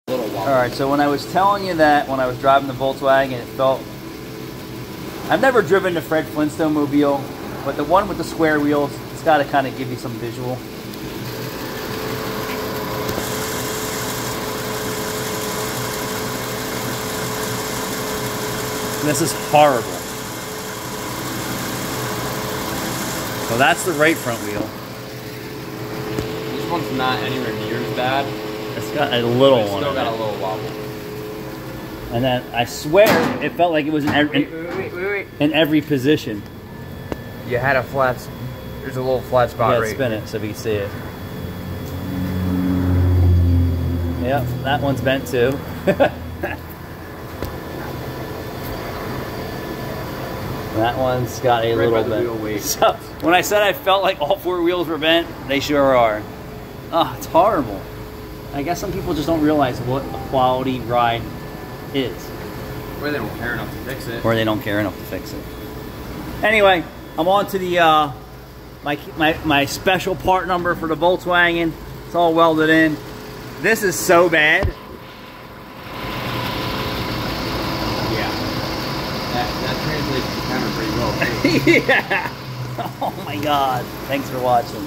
Alright, so when I was telling you that when I was driving the Volkswagen, it felt... I've never driven the Fred Flintstone mobile, but the one with the square wheels, it's got to kind of give you some visual. This is horrible. So that's the right front wheel. This one's not anywhere near as bad. It's got a little one. Still got a little wobble. And then I swear it felt like it was in every position. You had a flat. There's a little flat spot right. Spin it so we can see it. Yep, that one's bent too. That one's got a little bit. So when I said I felt like all four wheels were bent, they sure are. Oh, it's horrible. I guess some people just don't realize what a quality ride is. Or they don't care enough to fix it. Or they don't care enough to fix it. Anyway, I'm on to the my special part number for the Volkswagen. It's all welded in. This is so bad. That translates to camera pretty well. Yeah. Oh my God. Thanks for watching.